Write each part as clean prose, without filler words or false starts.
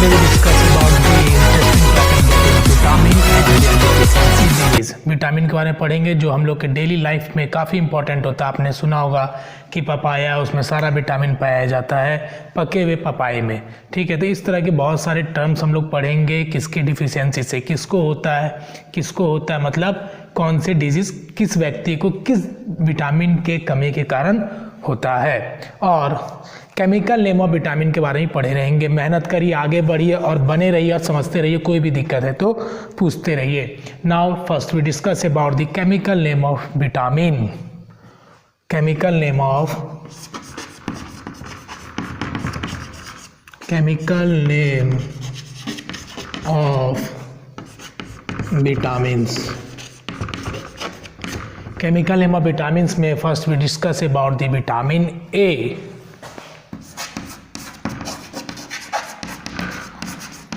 Today we discuss about the interesting topic that is vitamin and their deficiency disease. Vitamin के बारे में पढ़ेंगे जो हम लोग के डेली लाइफ में काफ़ी इंपॉर्टेंट होता है। आपने सुना होगा कि पपाया, उसमें सारा विटामिन पाया जाता है पके हुए पपाए में। ठीक है, तो इस तरह के बहुत सारे टर्म्स हम लोग पढ़ेंगे किसकी डिफिशियंसी से किसको होता है, मतलब कौन से डिजीज़ किस व्यक्ति को किस विटामिन के कमी के कारण होता है। और केमिकल नेम ऑफ विटामिन के बारे में पढ़े रहेंगे। मेहनत करिए, आगे बढ़िए और बने रहिए और समझते रहिए। कोई भी दिक्कत है तो पूछते रहिए। Now first we discuss about the chemical name of vitamin. Chemical name of vitamins. Chemical name of vitamins में first we discuss about the vitamin A.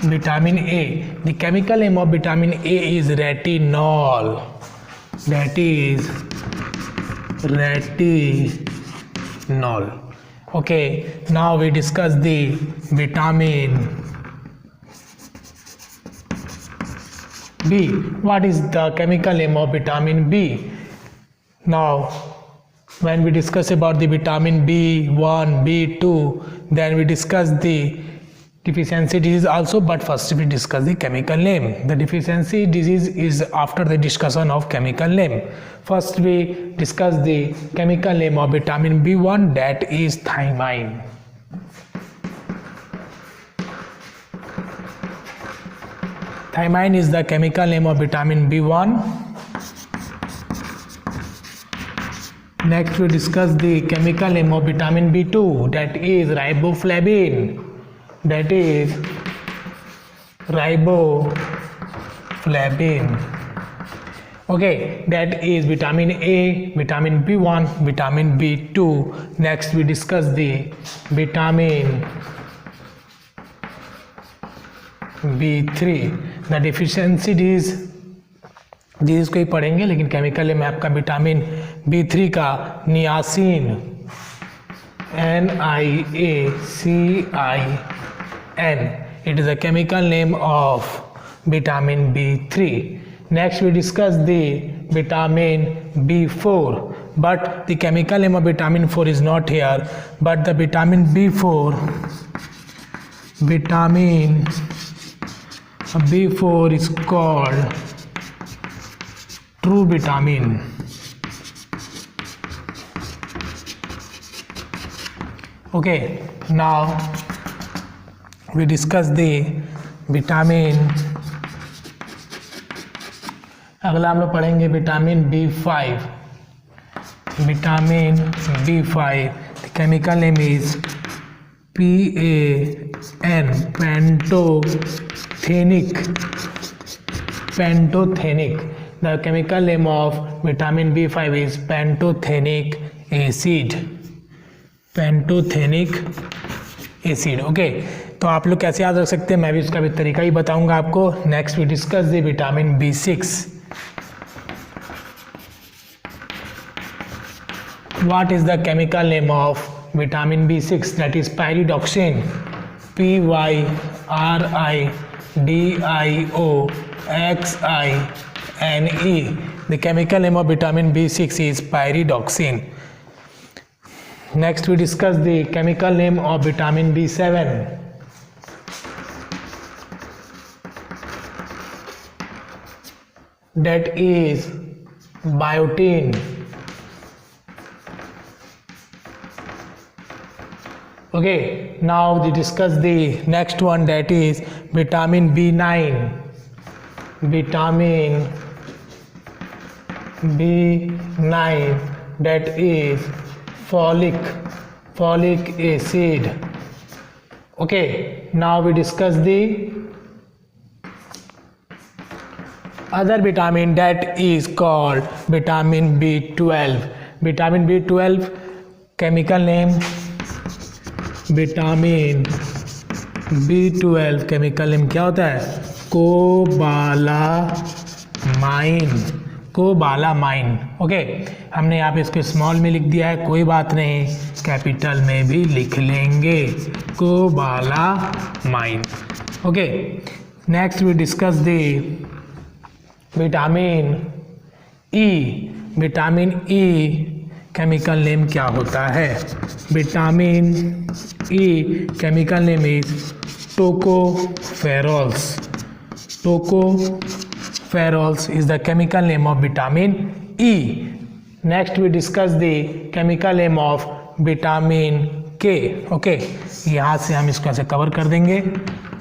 Vitamin A. The chemical name of vitamin A is retinol. That is retinol. Okay. Now we discuss the vitamin B. What is the chemical name of vitamin B? Now, when we discuss about the vitamin B1, B2, then we discuss the deficiency disease also, but first we discuss the chemical name. The deficiency disease is after the discussion of chemical name. First we discuss the chemical name of vitamin B1, that is thiamine. Thiamine is the chemical name of vitamin B1. Next we discuss the chemical name of vitamin B2, that is riboflavin. That is riboflavin. Okay, that is vitamin A, vitamin B1, vitamin B2. Next we discuss the vitamin B3. The deficiency disease को ही पढ़ेंगे, लेकिन chemical में आपका vitamin B3 का niacin, NIACIN. It is a chemical name of vitamin B3. Next we discuss the vitamin B4, but the chemical name of vitamin 4 is not here, but the vitamin B4 is called true vitamin. Okay, now we discuss the vitamin. अगला हम लोग पढ़ेंगे vitamin B5। Vitamin B5, the chemical name is PAN, pantothenic. The chemical name of vitamin B5 is pantothenic acid. Okay, तो आप लोग कैसे याद रख सकते हैं, मैं भी उसका भी तरीका ही बताऊंगा आपको। Next we discuss the vitamin B6। What is the chemical name of vitamin B6? That is pyridoxine, PYRIDIOXINE. The chemical name of vitamin B6 is pyridoxine. Next we discuss the chemical name of vitamin B7. That is biotin. Okay, now we discuss the next one, that is vitamin B9. Vitamin B9, that is folic acid. Okay, now we discuss the other vitamin, that is called vitamin B12. Vitamin B12 chemical name, vitamin B12 chemical name क्या होता है? Cobalamin. Okay, हमने यहाँ पे इसको small में लिख दिया है, कोई बात नहीं, कैपिटल में भी लिख लेंगे, cobalamin. Okay, next we discuss the vitamin E. Vitamin E chemical name क्या होता है? Vitamin E chemical name is tocopherols. Tocopherols is the chemical name of vitamin E. Next we discuss the chemical name of vitamin K. Okay, यहाँ से हम इसको ऐसे cover कर देंगे।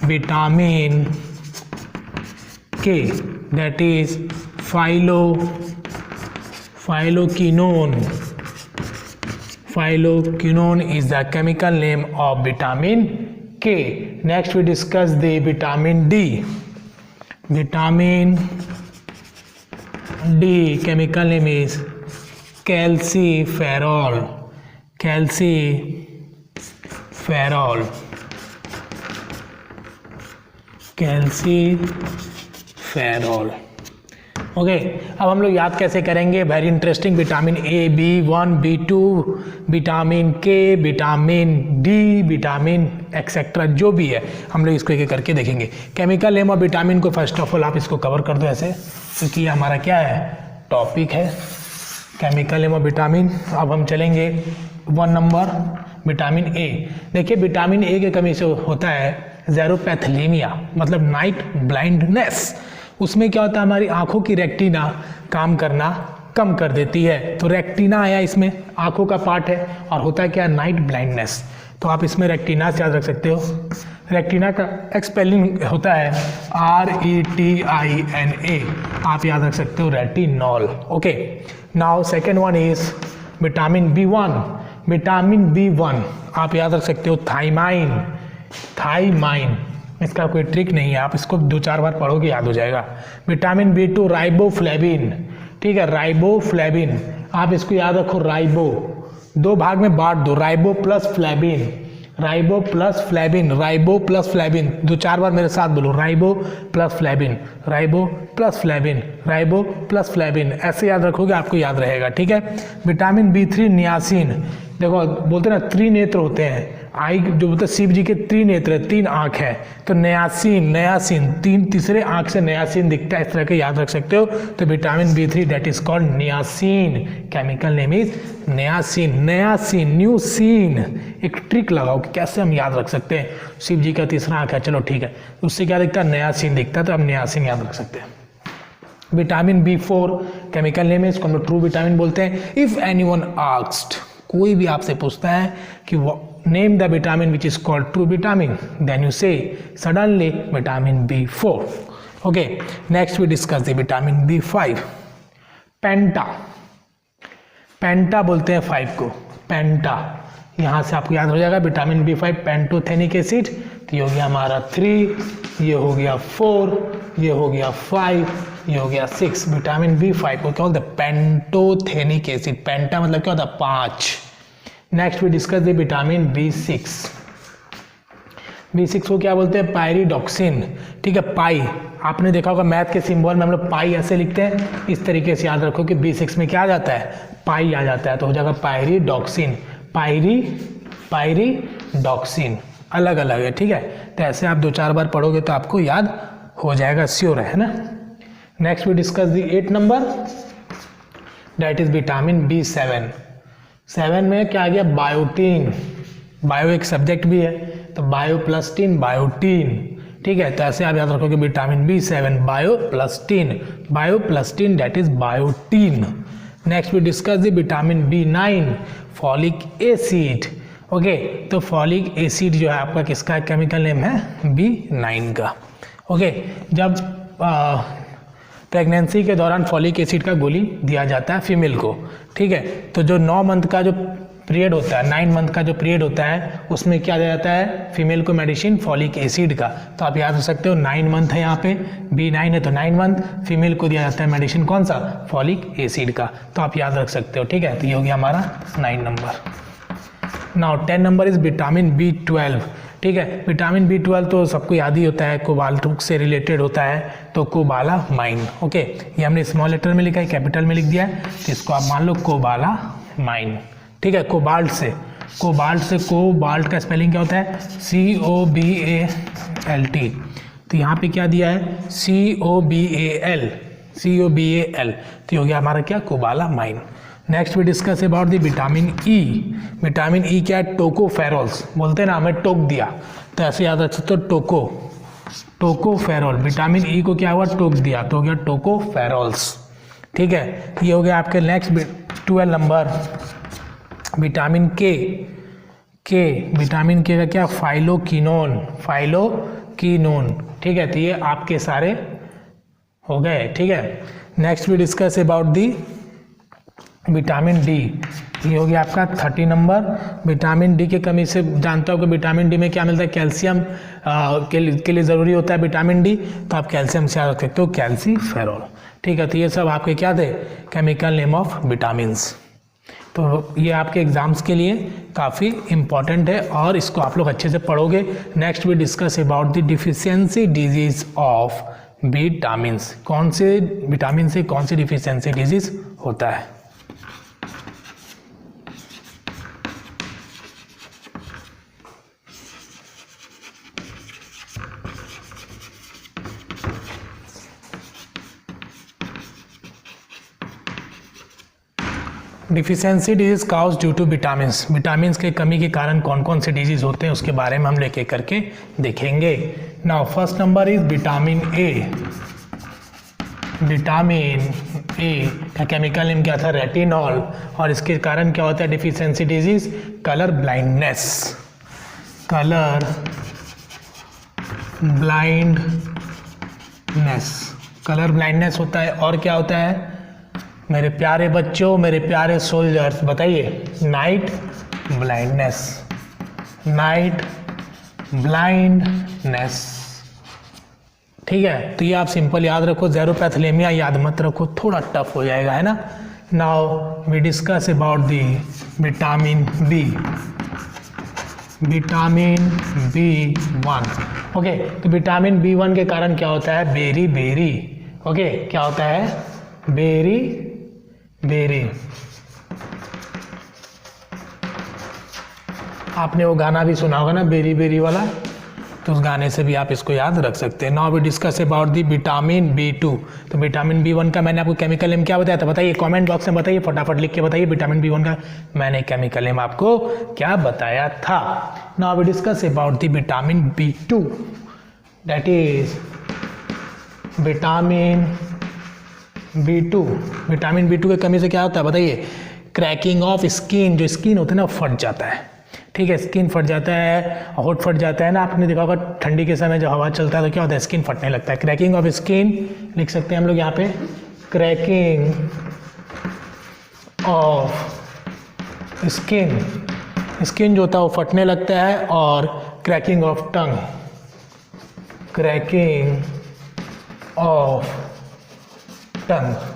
Vitamin K, that is phyloquinone. Phyloquinone is the chemical name of vitamin K. Next we discuss the vitamin D. Vitamin D chemical name is calciferol. Calciferol. Okay, अब हम लोग याद कैसे करेंगे? Very interesting. Vitamin A, B1, B2, vitamin के, vitamin D, vitamin etcetera जो भी है, हम लोग इसको एक एक करके देखेंगे। केमिकल नेम ऑफ विटामिन को फर्स्ट ऑफ ऑल आप इसको कवर कर दो ऐसे, क्योंकि ये हमारा क्या है, टॉपिक है, केमिकल नेम ऑफ विटामिन। अब हम चलेंगे 1 नंबर, विटामिन ए। देखिए, विटामिन ए की कमी से होता है ज़ेरोपैथलीमिया, मतलब नाइट ब्लाइंडनेस। उसमें क्या होता है, हमारी आंखों की रेक्टिना काम करना कम कर देती है। तो रेक्टिना आया इसमें, आंखों का पार्ट है, और होता है क्या, नाइट ब्लाइंडनेस। तो आप इसमें रेक्टिना से याद रख सकते हो। रेक्टिना का एक्सपेलिंग होता है RETINA, आप याद रख सकते हो retinol. Okay, now second one is vitamin B1। Vitamin B1 आप याद रख सकते हो थाइमाइन। इसका कोई ट्रिक नहीं है, आप इसको 2-4 बार पढ़ोगे याद हो जाएगा। विटामिन B2 राइबोफ्लेविन, ठीक है, राइबोफ्लेविन, आप इसको याद रखो। राइबो 2 भाग में बांट दो, ribo plus flavin, ribo plus flavin, ribo plus flavin. 2-4 बार मेरे साथ बोलो, ribo plus flavin, ribo plus flavin, ribo plus flavin, ऐसे याद रखोगे आपको याद रहेगा, ठीक है। विटामिन B3 नियासिन, देखो बोलते ना त्रिनेत्र होते हैं, आई जो बोलते शिव जी के त्रिनेत्र है, 3 आँख है, तो नियासिन तीसरे आँख से नियासिन दिखता है, इस तरह के याद रख सकते हो। तो vitamin B3 that is called niacin, chemical name is niacin. न्यूसिन, एक ट्रिक लगाओ कि कैसे हम याद रख सकते हैं। शिव जी का तीसरा आँख है, चलो ठीक है, उससे क्या दिखता है, नियासिन दिखता है, तो हम नियासिन याद रख सकते हैं। विटामिन B4 केमिकल नेम है, इसको हम ट्रू विटामिन बोलते हैं। इफ एनीवन आस्क्ड, कोई भी आपसे पूछता है कि name the vitamin which is called true vitamin, then you say suddenly vitamin B4। Okay, next we discuss the vitamin B5। Penta बोलते हैं 5 को, पेंटा, यहाँ से आपको याद हो जाएगा विटामिन B5 पेंटोथेनिक एसिड। तो ये हो गया हमारा 3, ये हो गया 4, ये हो गया 5, ये हो गया 6। विटामिन B5 को क्या बोलते हैं, पेंटोथेनिक एसिड। पेंटा मतलब क्या होता है, 5। Next we discuss the vitamin B6 को क्या बोलते हैं, पायरिडॉक्सिन, ठीक है। पाई आपने देखा होगा मैथ के सिंबल में हम लोग पाई ऐसे लिखते हैं, इस तरीके से याद रखो कि B6 में क्या आ जाता है, पाई आ जाता है, तो हो जाएगा पायरिडॉक्सिन। पायरिडॉक्सिन अलग अलग है, ठीक है। तो ऐसे आप 2-4 बार पढ़ोगे तो आपको याद हो जाएगा, श्योर है ना। Next we discuss the 8 number, that is vitamin B7। 7 में क्या आ गया, बायोटीन। बायो एक सब्जेक्ट भी है, तो बायो प्लस टीन, बायोटीन, ठीक है। तो ऐसे आप याद रखोगे vitamin B7 bio plus tin that is biotin. Next we discuss the vitamin B9 folic acid. Okay, तो फॉलिक एसिड जो है आपका किसका केमिकल नेम है, B9 का। ओके, जब प्रेगनेंसी के दौरान फॉलिक एसिड का गोली दिया जाता है फीमेल को, ठीक है। तो जो 9 मंथ का जो पीरियड होता है, 9 मंथ का जो पीरियड होता है, उसमें क्या दिया जाता है फीमेल को मेडिसिन फॉलिक एसिड का। तो आप याद रख सकते हो 9 मंथ है, यहाँ पे B9 है तो 9 मंथ, फीमेल को दिया जाता है मेडिसिन कौन सा, फॉलिक एसिड का। तो आप याद रख सकते हो, ठीक है। तो ये हो गया हमारा 9 number. Now 10 number is vitamin B12, ठीक है। विटामिन B12 तो सबको याद ही होता है, कोबाल्ट से रिलेटेड होता है, तो कोबालामाइन। ओके, ये हमने स्मॉल लेटर में लिखा है, कैपिटल में लिख दिया है, तो इसको आप मान लो कोबालामाइन, ठीक है। कोबाल्ट से कोबाल्ट का स्पेलिंग क्या होता है, Lt। तो यहाँ पे क्या दिया है COBAL, COBAL, तो ये हो गया हमारा क्या cobalamin. Next we discuss about the vitamin E. Vitamin E क्या है टोकोफेरोल्स, बोलते हैं ना हमें टोक दिया, तो ऐसे याद रख सकते हो टोकोफेरोल। विटामिन ई को क्या हुआ टोक दिया तो हो गया टोकोफेरोल्स। ठीक है, ये हो गया आपके नेक्स्ट 12 नंबर विटामिन के। विटामिन के का क्या फाइलोकिनोन। ठीक है, तो ये आपके सारे हो गए। ठीक है, next we discuss about the vitamin D. ये हो गया आपका 30 नंबर। विटामिन डी की कमी से जानता हो कि विटामिन डी में क्या मिलता है कैल्शियम के लिए ज़रूरी होता है विटामिन डी, तो आप कैल्शियम से याद रख सकते हो कैल्सीफेरॉल। ठीक है, तो ये सब आपके क्या थे केमिकल नेम ऑफ विटामिन्स। तो ये आपके एग्जाम्स के लिए काफ़ी इम्पॉर्टेंट है और इसको आप लोग अच्छे से पढ़ोगे। Next we discuss about the deficiency disease of vitamins. कौन से विटामिन से कौन सी डिफिशियंसी डिजीज होता है। Deficiency disease cause due to vitamins. Vitamins के कमी के कारण कौन कौन से डिजीज होते हैं उसके बारे में हम लेके करके देखेंगे। Now first number is vitamin A. Vitamin A का केमिकल नेम क्या था रेटिनॉल, और इसके कारण क्या होता है deficiency disease colour blindness. Colour blindness होता है। और क्या होता है मेरे प्यारे बच्चों, मेरे प्यारे सोल्जर्स, बताइए नाइट ब्लाइंडनेस। ठीक है, तो ये आप सिंपल याद रखो। ज़ेरोपैथलेमिया याद मत रखो, थोड़ा टफ हो जाएगा, है ना। Now we discuss about the vitamin B. Vitamin B1। Okay, तो विटामिन B1 के कारण क्या होता है बेरी। ओके, क्या होता है बेरी। आपने वो गाना भी सुना होगा ना बेरी वाला, तो उस गाने से भी आप इसको याद रख सकते हैं। Now we discuss about the vitamin B2। तो विटामिन B1 का मैंने आपको केमिकल नेम क्या बताया था, बताइए कमेंट बॉक्स में बताइए, फटाफट लिख के बताइए विटामिन B1 का मैंने केमिकल नेम आपको क्या बताया था। Now we discuss about the vitamin B2, that is vitamin B2। Vitamin B2 की कमी से क्या होता है बताइए क्रैकिंग ऑफ स्किन। जो स्किन होता है ना फट जाता है। ठीक है, स्किन फट जाता है, होठ फट जाता है ना। आपने देखा होगा ठंडी के समय जब हवा चलता है तो क्या होता है स्किन फटने लगता है। क्रैकिंग ऑफ स्किन लिख सकते हैं हम लोग यहाँ पे, क्रैकिंग ऑफ स्किन जो होता है वो फटने लगता है। और क्रैकिंग ऑफ टंग,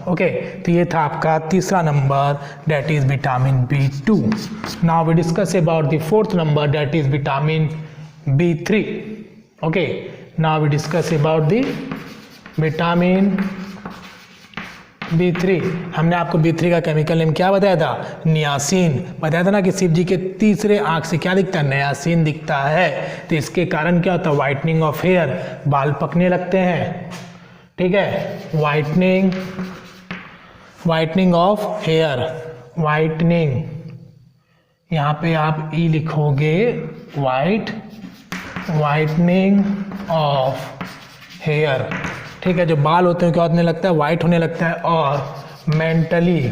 ओके, तो ये था आपका तीसरा नंबर, that is vitamin B2। Now we discuss about the fourth number, that is vitamin B3। Okay, now we discuss about the vitamin B3। हमने आपको B3 का केमिकल नेम क्या बताया था नियासिन। बताया था ना कि शिव जी के तीसरे आंख से क्या दिखता है नियासिन दिखता है। तो इसके कारण क्या होता है वाइटनिंग ऑफ हेयर, बाल पकने लगते हैं। ठीक है, वाइटनिंग ऑफ हेयर, वाइटनिंग, यहाँ पे आप ई लिखोगे वाइटनिंग ऑफ हेयर। ठीक है, जो बाल होते हैं क्या होने लगता है वाइट होने लगता है। और मेंटली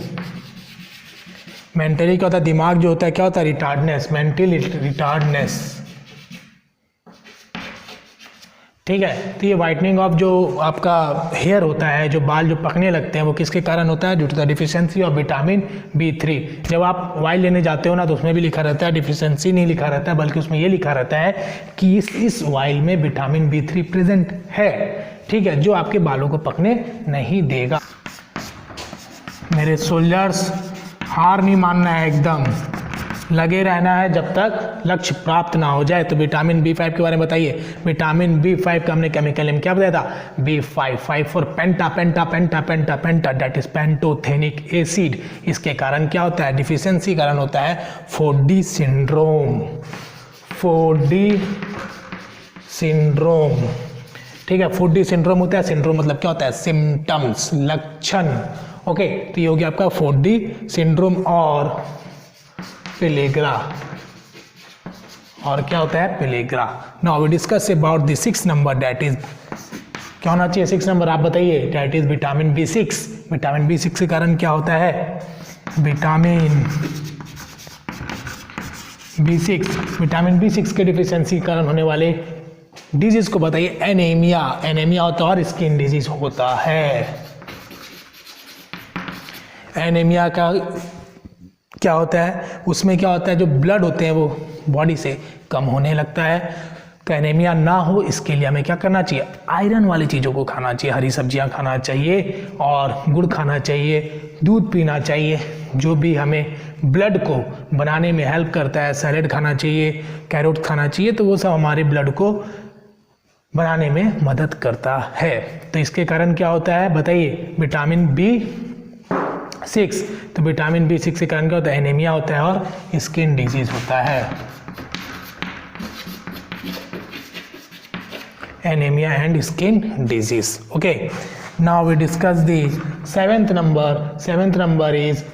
क्या होता है दिमाग जो होता है क्या होता है रिटार्डनेस, मेंटल रिटार्डनेस। ठीक है, तो ये वाइटनिंग ऑफ जो आपका हेयर होता है, जो बाल जो पकने लगते हैं वो किसके कारण होता है due to the deficiency of vitamin B3। जब आप वाइल लेने जाते हो ना तो उसमें भी लिखा रहता है डिफिशियंसी नहीं लिखा रहता है, बल्कि उसमें ये लिखा रहता है कि इस वाइल में विटामिन B3 प्रेजेंट है। ठीक है, जो आपके बालों को पकने नहीं देगा। मेरे सोल्जर्स हार नहीं मानना है, एकदम लगे रहना है जब तक लक्ष्य प्राप्त ना हो जाए। तो विटामिन B5 के बारे में बताइए। विटामिन B5 का हमने केमिकल नेम क्या बताया था B5, 5 for penta, that is pantothenic acid. इसके कारण क्या होता है डिफिशियंसी कारण होता है 4D सिंड्रोम, ठीक है। 4D सिंड्रोम होता है, सिंड्रोम मतलब क्या होता है, सिम्टम्स, लक्षण, ओके। तो ये हो गया आपका 4D सिंड्रोम। और पेलेग्रा, और क्या होता है, pellagra. Now we discuss about the 6 number, that is क्या होना चाहिए 6 नंबर, आप बताइए। That is vitamin B6। Vitamin B6 के कारण क्या होता है, विटामिन B6, विटामिन B6 के डिफिशियंसी के कारण होने वाले डिजीज को बताइए। एनीमिया, एनीमिया होता है और स्किन डिजीज होता है। एनीमिया का क्या होता है, उसमें क्या होता है, जो ब्लड होते हैं वो बॉडी से कम होने लगता है। तो एनीमिया ना हो इसके लिए हमें क्या करना चाहिए, आयरन वाली चीज़ों को खाना चाहिए, हरी सब्जियां खाना चाहिए और गुड़ खाना चाहिए, दूध पीना चाहिए, जो भी हमें ब्लड को बनाने में हेल्प करता है। सैलेड खाना चाहिए, कैरोट खाना चाहिए, तो वो सब हमारे ब्लड को बनाने में मदद करता है। तो इसके कारण क्या होता है बताइए, विटामिन B6। तो विटामिन B6 के कारण क्या होता है, एनीमिया होता है और स्किन डिजीज होता है। Anaemia and skin disease, okay. Now we discuss the 7th number. 7th number is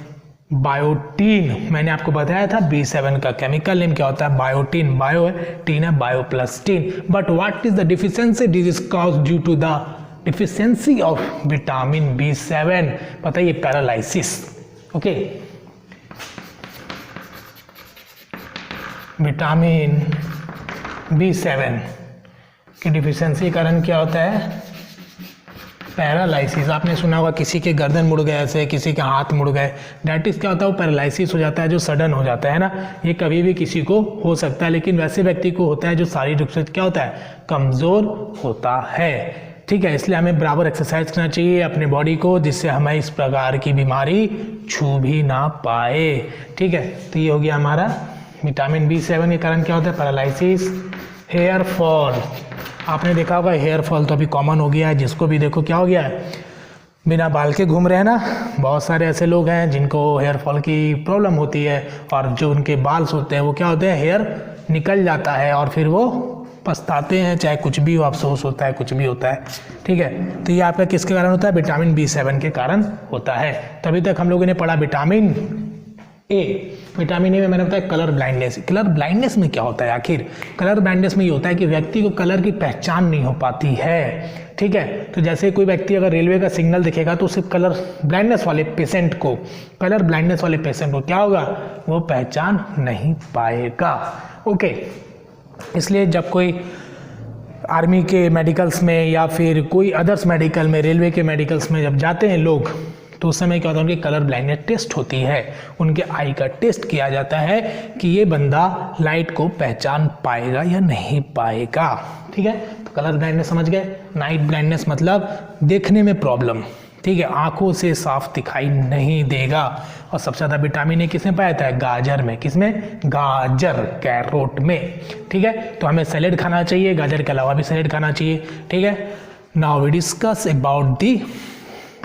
biotin. मैंने आपको बताया था B7 का केमिकल नेम क्या होता है, बायोटीन। बायो है, टीन है, bio plus tin. But what is the deficiency disease cause due to the deficiency of vitamin B7, बताइए, पैरालिसिस, ओके। विटामिन B7 की डिफिशियंसी के कारण क्या होता है, पैरालिसिस। आपने सुना होगा किसी के गर्दन मुड़ गए ऐसे, किसी के हाथ मुड़ गए, डेट इज क्या होता है, वो पैरालिसिस हो जाता है, जो सडन हो जाता है ना। ये कभी भी किसी को हो सकता है, लेकिन वैसे व्यक्ति को होता है जो शारीरिक रूप से क्या होता है, कमज़ोर होता है, ठीक है। इसलिए हमें बराबर एक्सरसाइज करना चाहिए अपने बॉडी को, जिससे हमें इस प्रकार की बीमारी छू भी ना पाए, ठीक है। तो ये हो गया हमारा विटामिन B7 के कारण क्या होता है, पैरालिसिस। हेयर फॉल, आपने देखा होगा हेयर फॉल तो अभी कॉमन हो गया है, जिसको भी देखो क्या हो गया है, बिना बाल के घूम रहे हैं ना। बहुत सारे ऐसे लोग हैं जिनको हेयर फॉल की प्रॉब्लम होती है, और जो उनके बाल होते हैं वो क्या होते हैं, हेयर निकल जाता है और फिर वो पछताते हैं, चाहे कुछ भी हो, अफसोस होता है, कुछ भी होता है, ठीक है। तो ये आपका किसके कारण होता है, विटामिन B7 के कारण होता है। तभी तक हम लोगों ने पढ़ा विटामिन ए। विटामिन ए में मैंने बताया कलर ब्लाइंडनेस। कलर ब्लाइंडनेस में क्या होता है आखिर, कलर ब्लाइंडनेस में ये होता है कि व्यक्ति को कलर की पहचान नहीं हो पाती है, ठीक है। तो जैसे कोई व्यक्ति अगर रेलवे का सिग्नल दिखेगा तो सिर्फ कलर ब्लाइंडनेस वाले पेशेंट को क्या होगा, वो पहचान नहीं पाएगा, ओके। इसलिए जब कोई आर्मी के मेडिकल्स में या फिर कोई अदर्स मेडिकल में, रेलवे के मेडिकल्स में जब जाते हैं लोग, तो उस समय क्या होता है, उनकी कलर ब्लाइंडनेस टेस्ट होती है, उनके आई का टेस्ट किया जाता है कि ये बंदा लाइट को पहचान पाएगा या नहीं पाएगा, ठीक है। तो कलर ब्लाइंडनेस समझ गए। नाइट ब्लाइंडनेस मतलब देखने में प्रॉब्लम, ठीक है, आंखों से साफ दिखाई नहीं देगा। और सबसे ज़्यादा विटामिन ए किसमें पाया जाता है, गाजर में। किसमें, गाजर, कैरोट में, ठीक है। तो हमें सैलेड खाना चाहिए, गाजर के अलावा भी सैलेड खाना चाहिए, ठीक है। Now we discuss about the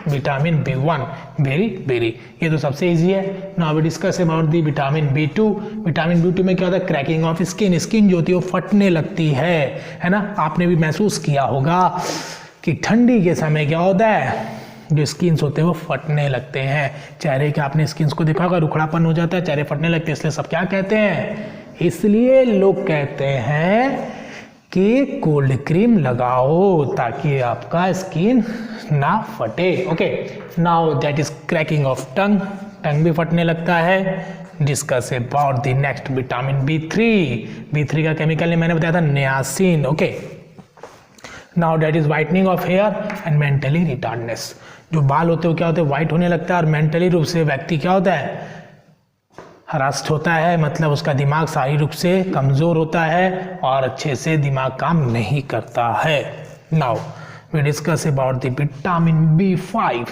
vitamin B1, very ये तो सबसे इजी है। Now we discuss about the vitamin B2। Vitamin B2 में क्या होता है, क्रैकिंग ऑफ स्किन। स्किन जो होती है वो फटने लगती है ना। आपने भी महसूस किया होगा कि ठंडी के समय क्या होता है, जो स्किन्स होते हैं वो फटने लगते हैं। चेहरे के आपने स्किन्स को देखा होगा, रुखड़ापन हो जाता है, चेहरे फटने लगते हैं। इसलिए सब क्या कहते हैं, इसलिए लोग कहते हैं कि कोल्ड क्रीम लगाओ ताकि आपका स्किन ना फटे, okay. Now that is cracking of tongue, tongue भी फटने लगता है। Discuss about the next vitamin B3। B3 का केमिकल नेम मैंने बताया था niacin, okay. Now that is whitening of hair and mentally retardness. जो बाल होते हैं वो क्या होते हैं, वाइट होने लगता है, और मेंटली रूप से व्यक्ति क्या होता है, हरास्ट होता है, मतलब उसका दिमाग शारीरिक रूप से कमज़ोर होता है और अच्छे से दिमाग काम नहीं करता है। Now we discuss about the vitamin B5।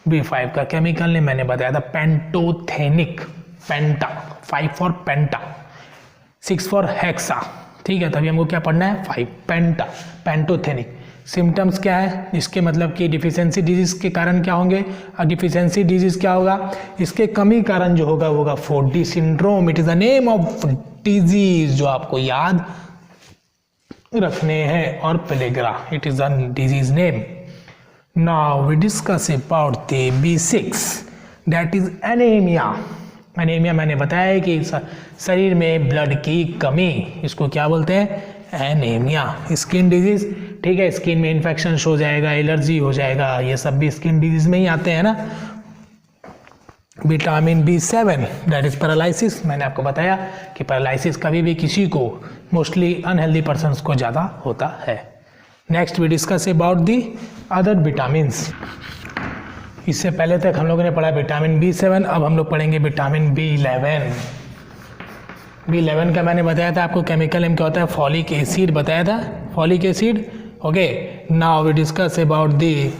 B5 का केमिकल नेम मैंने बताया था pantothenic. Penta, 5 for penta, 6 for hexa, ठीक है। तभी हमको क्या पढ़ना है, 5 पेंटा, पेंटोथेनिक। सिम्टम्स क्या है, इसके मतलब कि डिफिशियंसी डिजीज के कारण क्या होंगे, डिफिशियंसी डिजीज क्या होगा, इसके कमी कारण जो होगा वो होगा 4D syndrome. It is the name of disease जो आपको याद रखने हैं और pellagra, it is a disease name. Now we discuss about the B6 that is anaemia. Anaemia मैंने बताया है कि शरीर में ब्लड की कमी, इसको क्या बोलते हैं? एनीमिया। स्किन डिजीज, ठीक है, स्किन में इन्फेक्शन हो जाएगा, एलर्जी हो जाएगा, ये सब भी स्किन डिजीज में ही आते हैं ना। Vitamin B7 that is paralysis, मैंने आपको बताया कि पैरालिसिस कभी भी किसी को, मोस्टली अनहेल्दी पर्सन्स को ज़्यादा होता है। Next we discuss about the other vitamins. इससे पहले तक हम लोगों ने पढ़ा विटामिन B7, अब हम लोग पढ़ेंगे विटामिन B11। B11 का मैंने बताया था आपको केमिकल नेम क्या होता है? फॉलिक एसिड बताया था, folic acid. Okay, now we discuss about the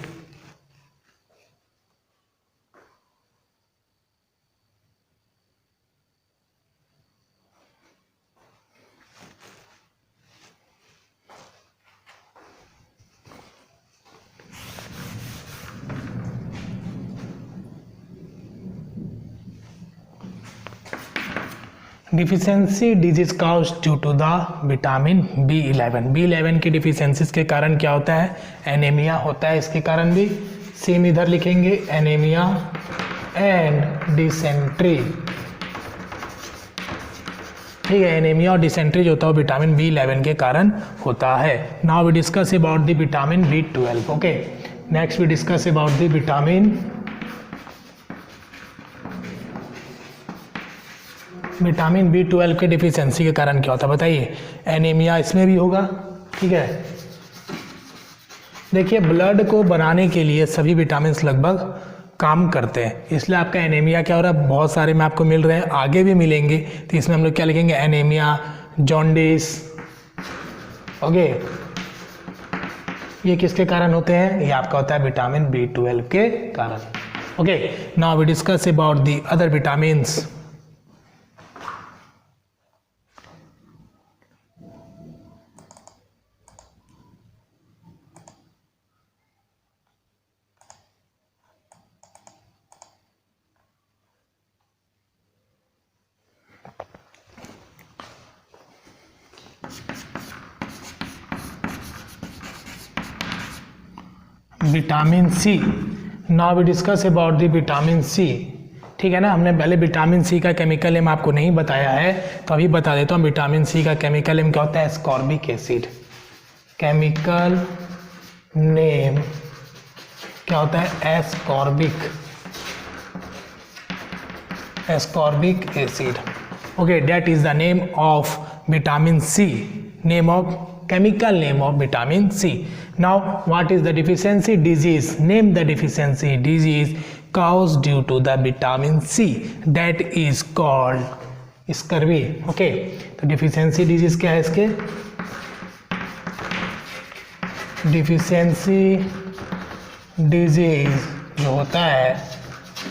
deficiency disease cause due to the vitamin B11। B11 की डिफिशियंसीज के कारण क्या होता है? एनीमिया होता है, इसके कारण भी सेम इधर लिखेंगे, एनीमिया एंड डिसेंट्री। ठीक है, एनीमिया और डिसेंट्री जो होता है वो विटामिन B11 के कारण होता है। Now we discuss about the vitamin B12। Okay, next we discuss about the vitamin B12 के डिफिशियंसी के कारण क्या होता है बताइए? एनीमिया इसमें भी होगा, ठीक है। देखिए, ब्लड को बनाने के लिए सभी विटामिन लगभग काम करते हैं, इसलिए आपका एनीमिया क्या हो रहा है? बहुत सारे में आपको मिल रहे हैं, आगे भी मिलेंगे, तो इसमें हम लोग क्या लिखेंगे? Anaemia, jaundice. ओके, ये किसके कारण होते हैं? ये आपका होता है विटामिन B12 के कारण। Okay, now we discuss about the other vitamins. Vitamin C। Now we discuss about the vitamin C। ठीक है ना, हमने पहले विटामिन C का केमिकल नेम आपको नहीं बताया है, तो अभी बता देता हूँ। विटामिन C का केमिकल नेम क्या होता है? Ascorbic acid. केमिकल नेम क्या होता है? Ascorbic acid. Okay, that is the name of vitamin C, name of chemical name of vitamin C. Now what is the deficiency disease? Name the deficiency disease caused due to the vitamin C, that is called scurvy. Okay, तो deficiency disease क्या है इसके? deficiency disease जो होता है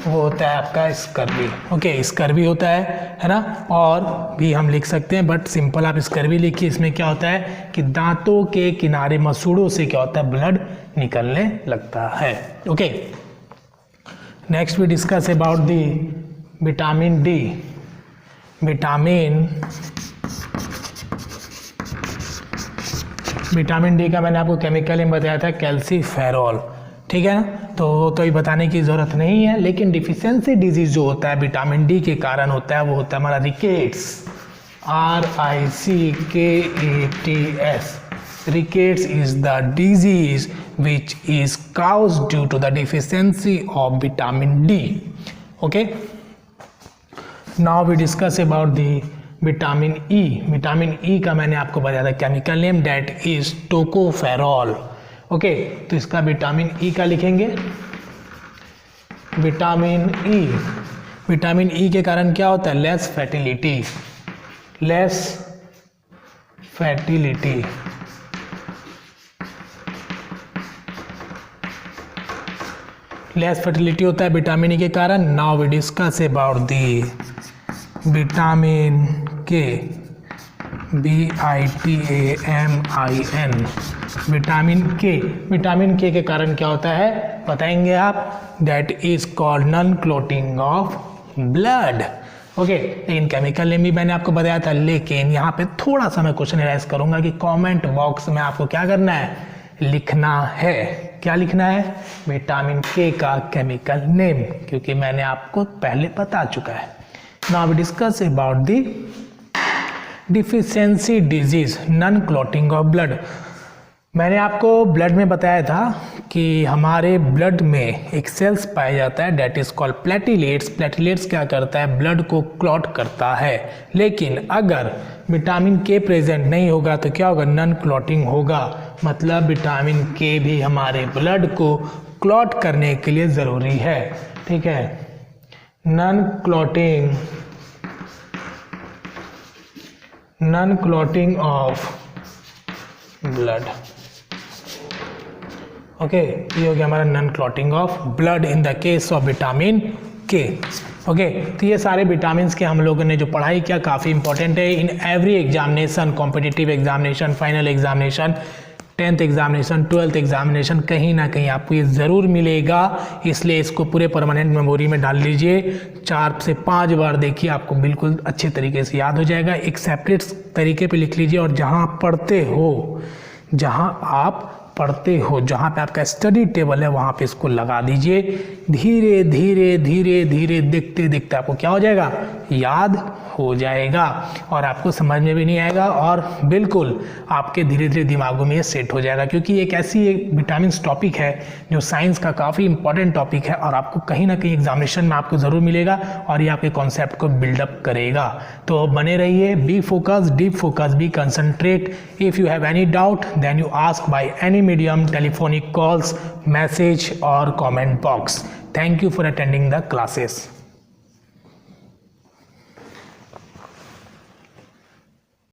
वो होता है आपका स्कर्वी। ओके, स्कर्वी होता है ना, और भी हम लिख सकते हैं, बट सिंपल आप स्कर्वी लिखिए। इसमें क्या होता है कि दांतों के किनारे मसूड़ों से क्या होता है? ब्लड निकलने लगता है। Okay, next we discuss about the vitamin D। Vitamin D का मैंने आपको केमिकल नेम बताया था, कैल्सीफेरॉल। ठीक है ना, तो ये बताने की ज़रूरत नहीं है, लेकिन डिफिशियंसी डिजीज जो होता है विटामिन D के कारण होता है, वो होता है हमारा rickets, RICKATS। Rickets is the disease which is caused due to the deficiency of vitamin D। Okay, now we discuss about the vitamin E। Vitamin E का मैंने आपको बताया था chemical name, that is tocopherol. Okay, तो इसका vitamin E का लिखेंगे, vitamin E के कारण क्या होता है? Less fertility. लेस फर्टिलिटी होता है विटामिन E के कारण। Now we discuss about the vitamin K, VITAMIN। Vitamin K के कारण क्या होता है बताएंगे आप? That is called non clotting of blood. Okay, लेकिन केमिकल नेम भी मैंने आपको बताया था, लेकिन यहाँ पे थोड़ा सा मैं क्वेश्चन राइज करूंगा कि कमेंट बॉक्स में आपको क्या करना है, लिखना है। क्या लिखना है? विटामिन के का केमिकल नेम, क्योंकि मैंने आपको पहले बता चुका है। Now we discuss about the deficiency disease, non clotting of blood. मैंने आपको ब्लड में बताया था कि हमारे ब्लड में एक सेल्स पाया जाता है that is called platelets. Platelets क्या करता है? ब्लड को क्लॉट करता है। लेकिन अगर विटामिन के प्रेजेंट नहीं होगा तो क्या होगा? नॉन क्लॉटिंग होगा। मतलब विटामिन के भी हमारे ब्लड को क्लॉट करने के लिए ज़रूरी है। ठीक है, non clotting of blood. Okay, ये हो गया हमारा non clotting of blood in the case of vitamin के। ओके, तो ये सारे विटामिन के हम लोगों ने जो पढ़ाई किया काफ़ी इंपॉर्टेंट है in every examination, competitive examination, final examination, 10th examination, 12th examination, कहीं ना कहीं आपको ये ज़रूर मिलेगा। इसलिए इसको पूरे परमानेंट मेमोरी में डाल लीजिए। 4 से 5 बार देखिए, आपको बिल्कुल अच्छे तरीके से याद हो जाएगा। एक सेपरेट तरीके पे लिख लीजिए और जहाँ आप पढ़ते हो, जहाँ पे आपका स्टडी टेबल है वहाँ पे इसको लगा दीजिए। धीरे धीरे धीरे धीरे देखते देखते आपको क्या हो जाएगा? याद हो जाएगा और आपको समझ में भी नहीं आएगा और बिल्कुल आपके धीरे धीरे दिमागों में ये सेट हो जाएगा, क्योंकि एक ऐसी एक विटामिन टॉपिक है जो साइंस का काफ़ी इंपॉर्टेंट टॉपिक है और आपको कहीं ना कहीं एग्जामिनेशन में आपको ज़रूर मिलेगा और ये आपके कॉन्सेप्ट को बिल्डअप करेगा। तो बने रहिए, be focus, deep focus, be concentrate. If you have any doubt then you ask by any medium, telephonic calls, message और comment box. Thank you for attending the classes.